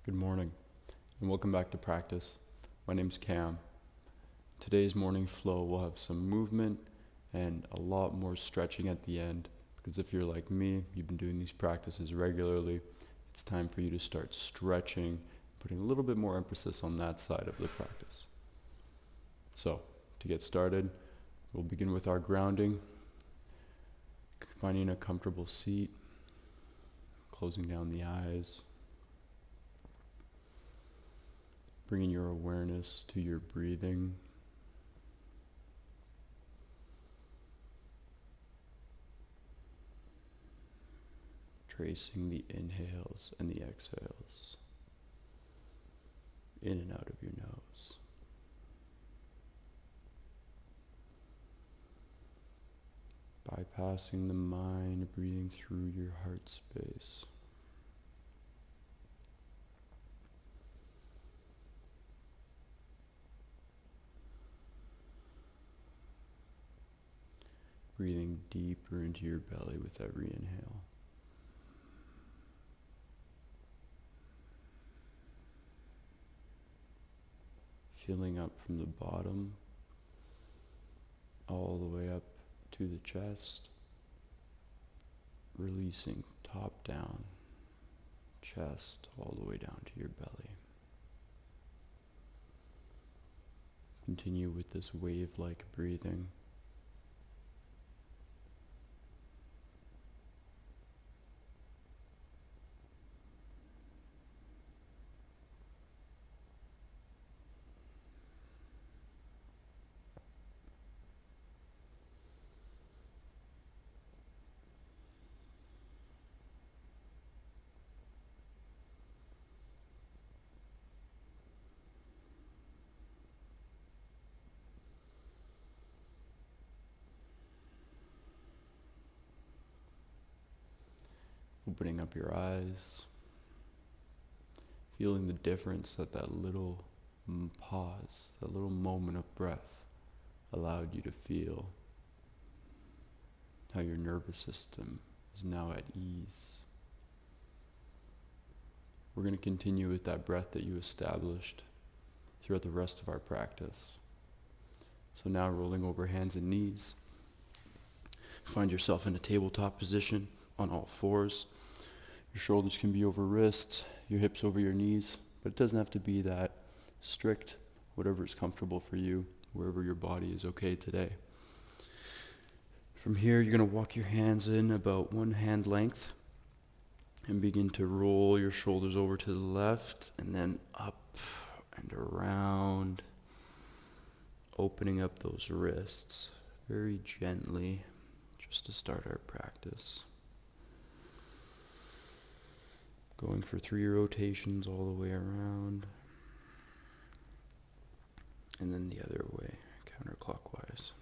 Good morning, and welcome back to practice. My name's Cam. Today's morning flow will have some movement and a lot more stretching at the end, because if you're like me, you've been doing these practices regularly, it's time for you to start stretching, putting a little bit more emphasis on that side of the practice. So, to get started, we'll begin with our grounding, finding a comfortable seat, closing down the eyes, bringing your awareness to your breathing. Tracing the inhales and the exhales in and out of your nose. Bypassing the mind, breathing through your heart space. Breathing deeper into your belly with every inhale. Filling up from the bottom all the way up to the chest. Releasing top down, chest all the way down to your belly. Continue with this wave-like breathing. Opening up your eyes, feeling the difference that little pause, that little moment of breath allowed you to feel. How your nervous system is now at ease. We're going to continue with that breath that you established throughout the rest of our practice. So now rolling over hands and knees. Find yourself in a tabletop position on all fours. Your shoulders can be over wrists, your hips over your knees, but it doesn't have to be that strict. Whatever is comfortable for you, wherever your body is okay today. From here, you're going to walk your hands in about one hand length and begin to roll your shoulders over to the left and then up and around, opening up those wrists very gently just to start our practice. Going for 3 rotations all the way around, and then the other way, counterclockwise.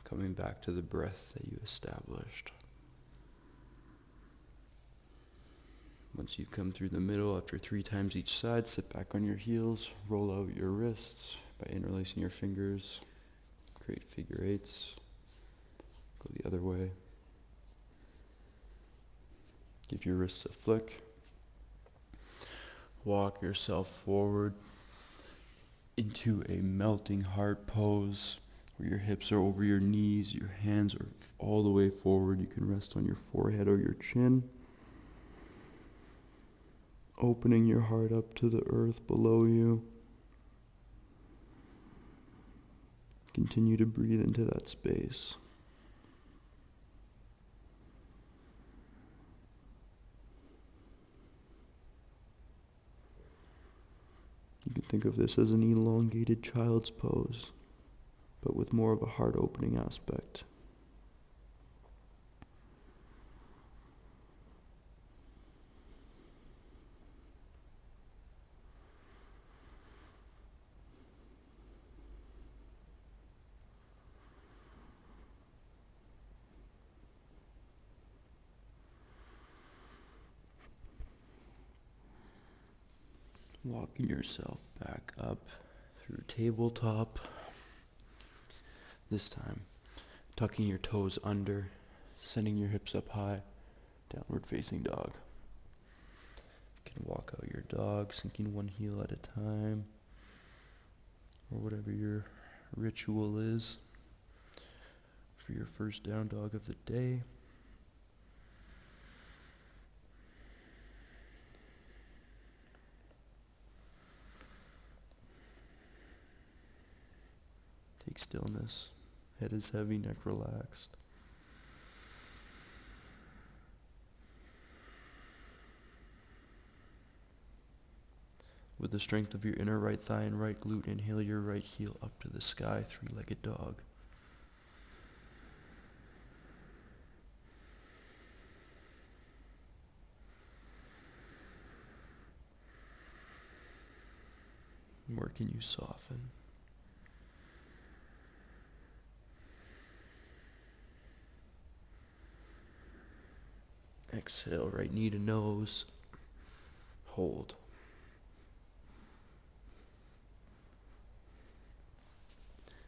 Coming back to the breath that you established. Once you come through the middle, after 3 times each side, sit back on your heels, roll out your wrists by interlacing your fingers, create figure eights, go the other way. Give your wrists a flick. Walk yourself forward into a melting heart pose, where your hips are over your knees, your hands are all the way forward. You can rest on your forehead or your chin. Opening your heart up to the earth below you. Continue to breathe into that space. You can think of this as an elongated child's pose, but with more of a heart-opening aspect. Walking yourself back up to your tabletop. This time, tucking your toes under, sending your hips up high, downward facing dog. You can walk out your dog, sinking one heel at a time, or whatever your ritual is for your first down dog of the day. Take stillness. Head is heavy, neck relaxed. With the strength of your inner right thigh and right glute, inhale your right heel up to the sky, three-legged dog. Where can you soften? Exhale, right knee to nose. Hold.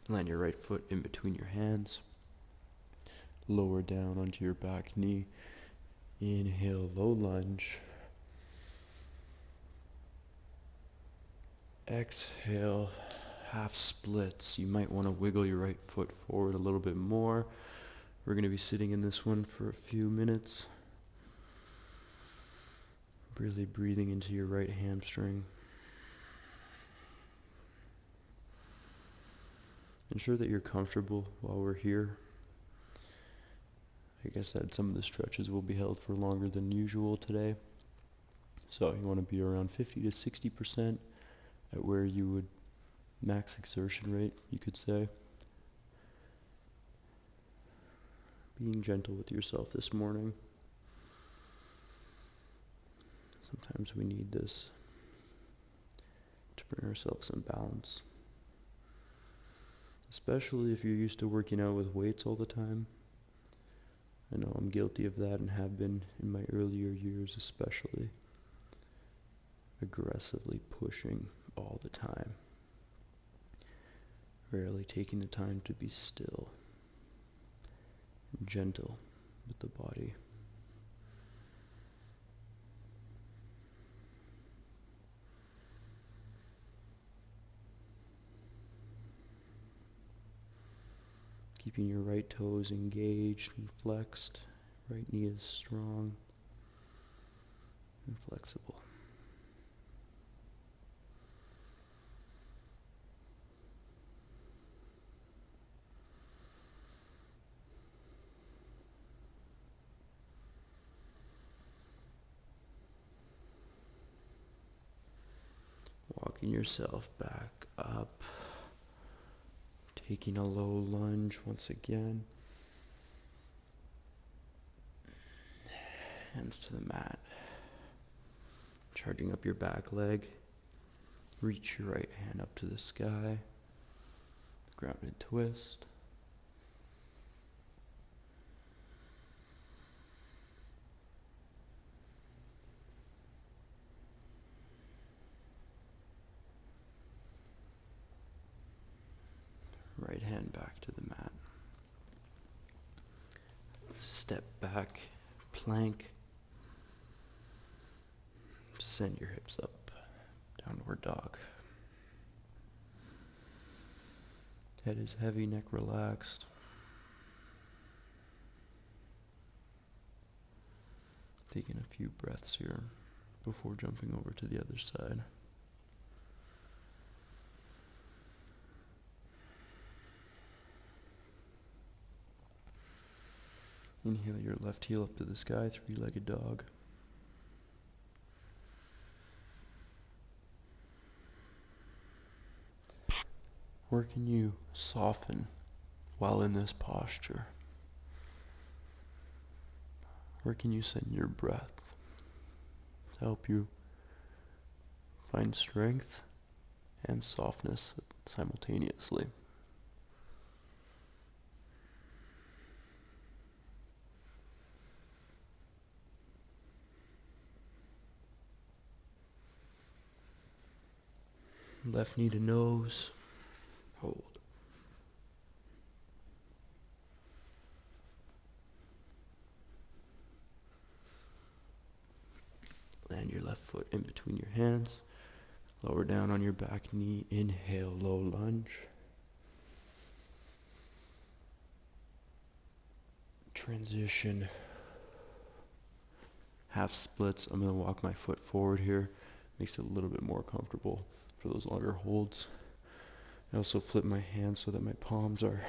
Land your right foot in between your hands. Lower down onto your back knee. Inhale, low lunge. Exhale, half splits. You might want to wiggle your right foot forward a little bit more. We're going to be sitting in this one for a few minutes. Really breathing into your right hamstring. Ensure that you're comfortable while we're here. Like I said, some of the stretches will be held for longer than usual today. So you want to be around 50 to 60% at where you would max exertion rate, you could say. Being gentle with yourself this morning. Sometimes we need this to bring ourselves in balance. Especially if you're used to working out with weights all the time. I know I'm guilty of that and have been in my earlier years especially. Aggressively pushing all the time. Rarely taking the time to be still and gentle with the body. Keeping your right toes engaged and flexed. Right knee is strong and flexible. Walking yourself back up. Taking a low lunge once again. Hands to the mat. Charging up your back leg. Reach your right hand up to the sky. Grounded twist. Right hand back to the mat. Step back, plank. Send your hips up, downward dog. Head is heavy, neck relaxed. Taking a few breaths here before jumping over to the other side. Inhale your left heel up to the sky, three-legged dog. Where can you soften while in this posture? Where can you send your breath to help you find strength and softness simultaneously? left knee to nose. Hold. Land your left foot in between your hands. Lower down on your back knee. Inhale, low lunge. Transition. Half splits. I'm going to walk my foot forward here. Makes it a little bit more comfortable for those longer holds. I also flip my hands so that my palms are,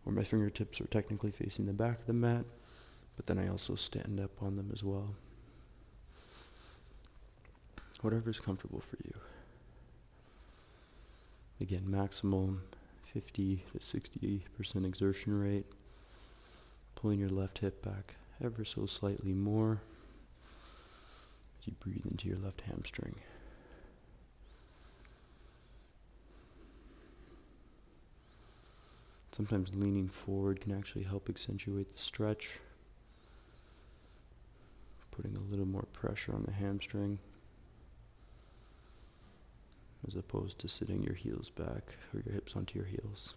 or my fingertips are technically facing the back of the mat, but then I also stand up on them as well. Whatever's comfortable for you. Again, maximum 50 to 60% exertion rate. Pulling your left hip back ever so slightly more as you breathe into your left hamstring. Sometimes leaning forward can actually help accentuate the stretch, putting a little more pressure on the hamstring, as opposed to sitting your heels back or your hips onto your heels.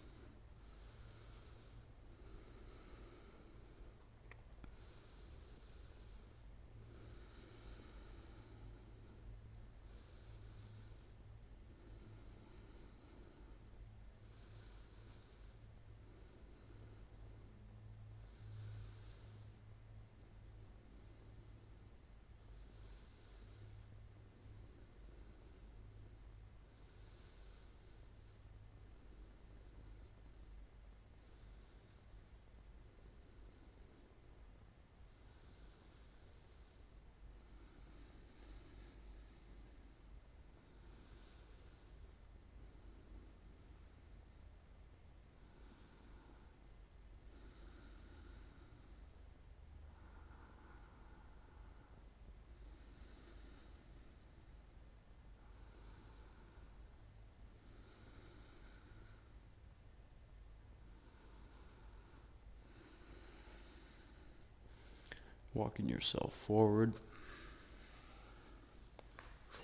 Walking yourself forward.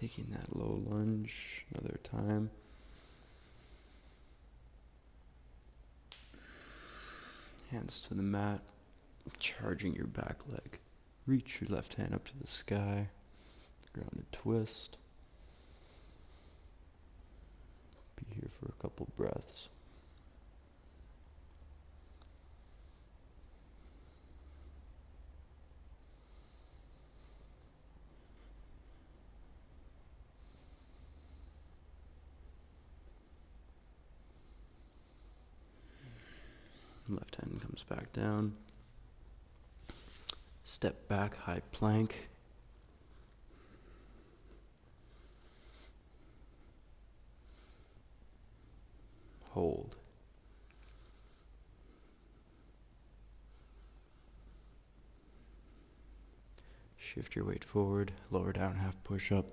Taking that low lunge another time. Hands to the mat. Charging your back leg. Reach your left hand up to the sky. Grounded twist. Be here for a couple breaths. Left hand comes back down. Step back, high plank. Hold. Shift your weight forward, lower down, half push up.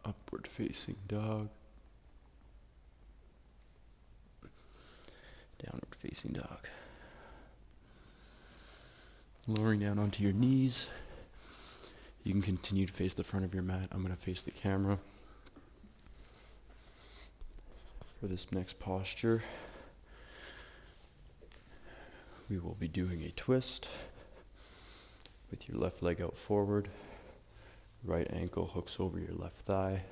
Upward facing dog. Downward facing dog. Lowering down onto your knees. You can continue to face the front of your mat. I'm going to face the camera. For this next posture, we will be doing a twist with your left leg out forward. Right ankle hooks over your left thigh.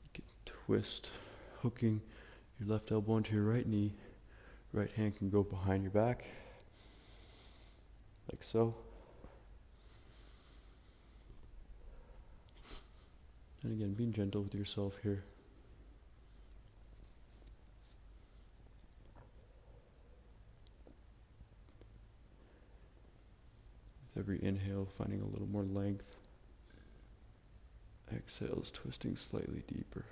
You can twist, hooking your left elbow onto your right knee. Right hand can go behind your back, like so. And again, being gentle with yourself here. With every inhale, finding a little more length. Exhales, twisting slightly deeper.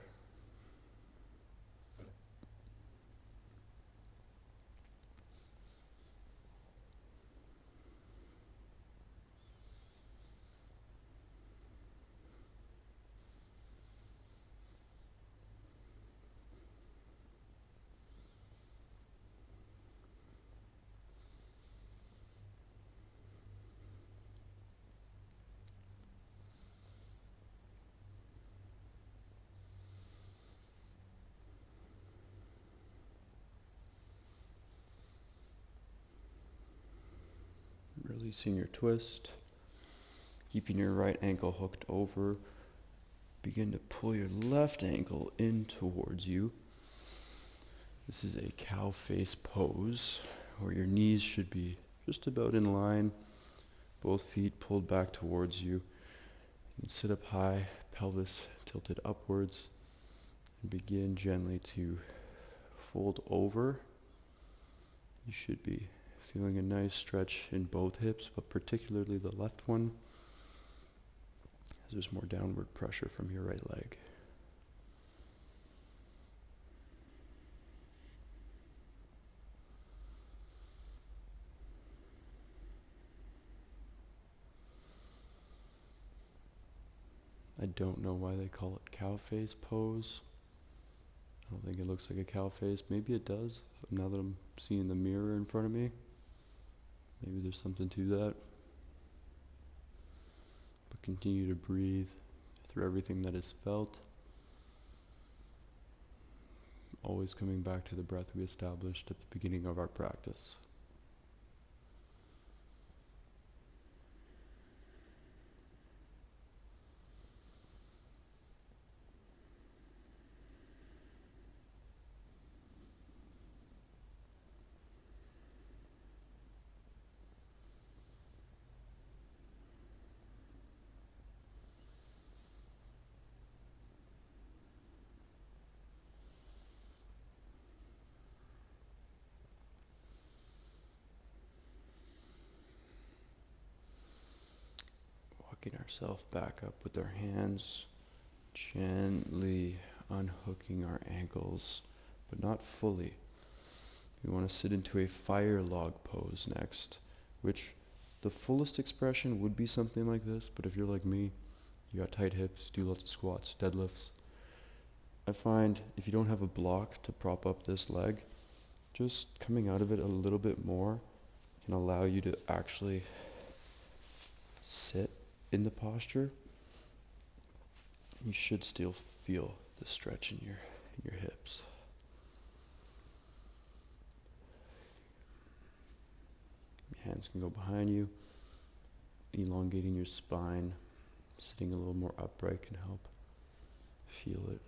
Releasing your twist. Keeping your right ankle hooked over. Begin to pull your left ankle in towards you. This is a cow face pose, where your knees should be just about in line, both feet pulled back towards you. You can sit up high, pelvis tilted upwards, and begin gently to fold over. You should be feeling a nice stretch in both hips, but particularly the left one, as there's more downward pressure from your right leg. I don't know why they call it cow face pose. I don't think it looks like a cow face. Maybe it does, now that I'm seeing the mirror in front of me. Maybe there's something to that. But continue to breathe through everything that is felt. Always coming back to the breath we established at the beginning of our practice. Walking ourselves back up with our hands, gently unhooking our ankles, but not fully. We want to sit into a fire log pose next, which the fullest expression would be something like this, but if you're like me, you got tight hips, do lots of squats, deadlifts. I find if you don't have a block to prop up this leg, just coming out of it a little bit more can allow you to actually sit in the posture. You should still feel the stretch in your hips. Your hands can go behind you, elongating your spine. Sitting a little more upright can help feel it.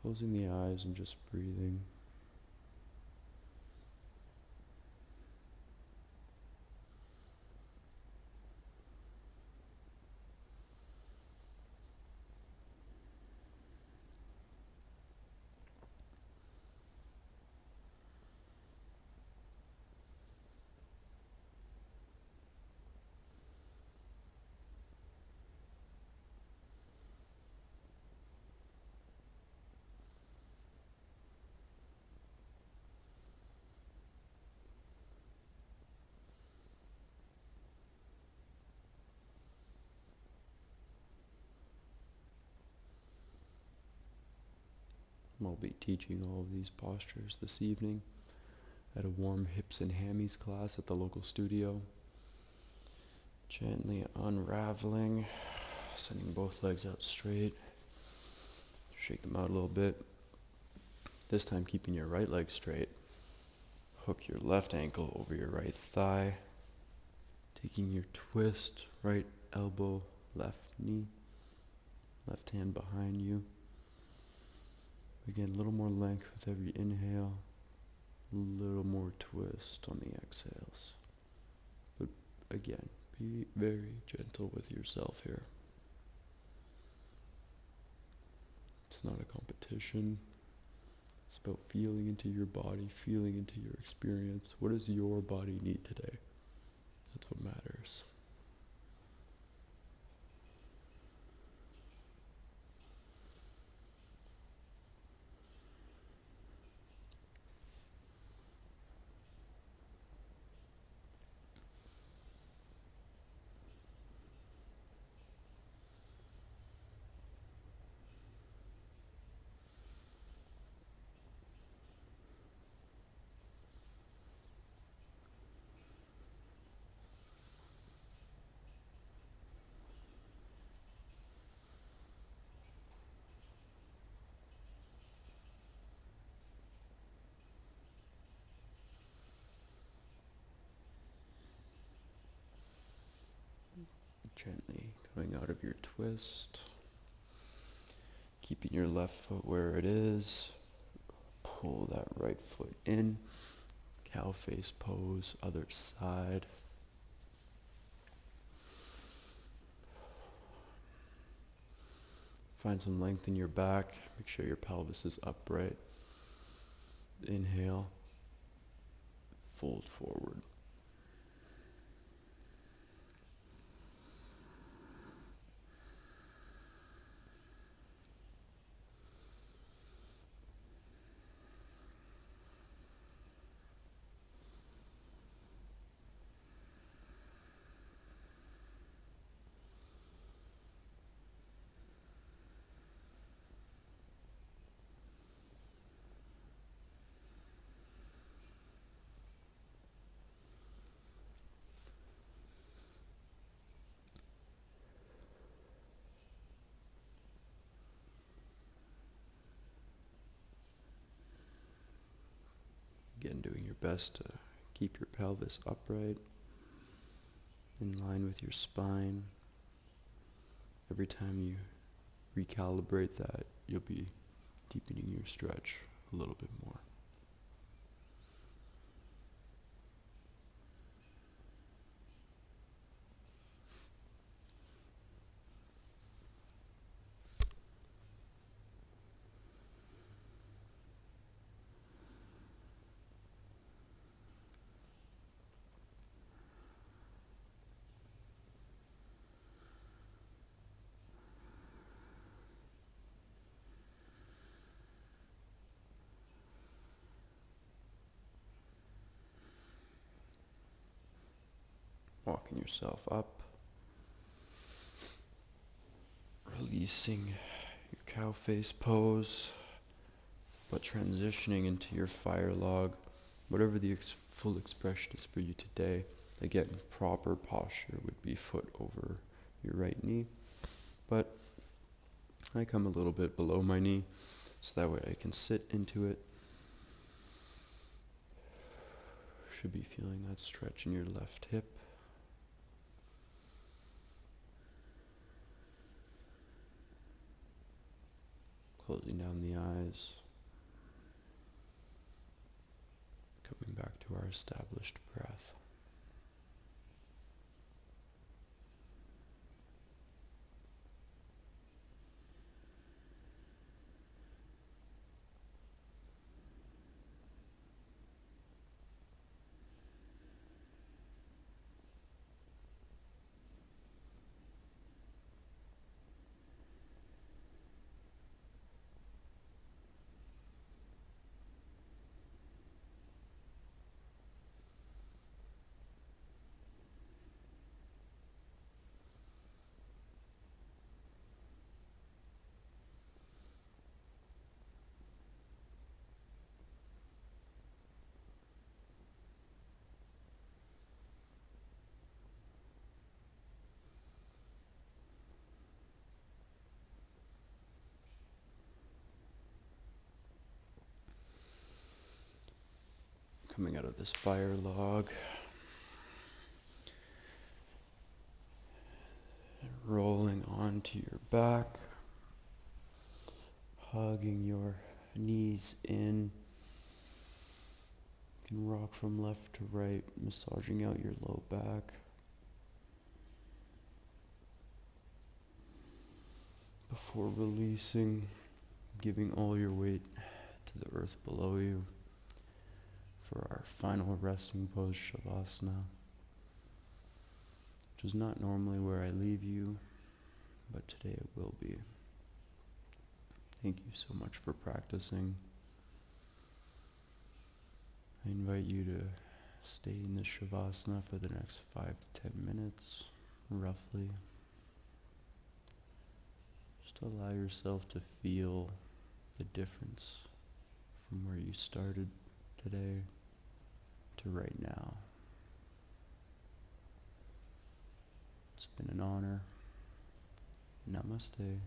Closing the eyes and just breathing. I'll be teaching all of these postures this evening at a warm hips and hammies class at the local studio. Gently unraveling, sending both legs out straight. Shake them out a little bit. This time keeping your right leg straight. Hook your left ankle over your right thigh. Taking your twist, right elbow, left knee, left hand behind you. Again, a little more length with every inhale, a little more twist on the exhales. But again, be very gentle with yourself here. It's not a competition. It's about feeling into your body, feeling into your experience. What does your body need today? That's what matters. Gently coming out of your twist. Keeping your left foot where it is. Pull that right foot in. Cow face pose, other side. Find some length in your back. Make sure your pelvis is upright. Inhale. Fold forward. Again, doing your best to keep your pelvis upright, in line with your spine. Every time you recalibrate that, you'll be deepening your stretch a little bit more. Walking yourself up, releasing your cow face pose, but transitioning into your fire log, whatever the full expression is for you today. Again, proper posture would be foot over your right knee, but I come a little bit below my knee, so that way I can sit into it. Should be feeling that stretch in your left hip. Closing down the eyes. Coming back to our established breath. Coming out of this fire log. Rolling onto your back. Hugging your knees in. You can rock from left to right, massaging out your low back. Before releasing, giving all your weight to the earth below you for our final resting pose, Shavasana, which is not normally where I leave you, but today it will be. Thank you so much for practicing. I invite you to stay in this Shavasana for the next 5 to 10 minutes, roughly. Just allow yourself to feel the difference from where you started today to right now. It's been an honor. Namaste.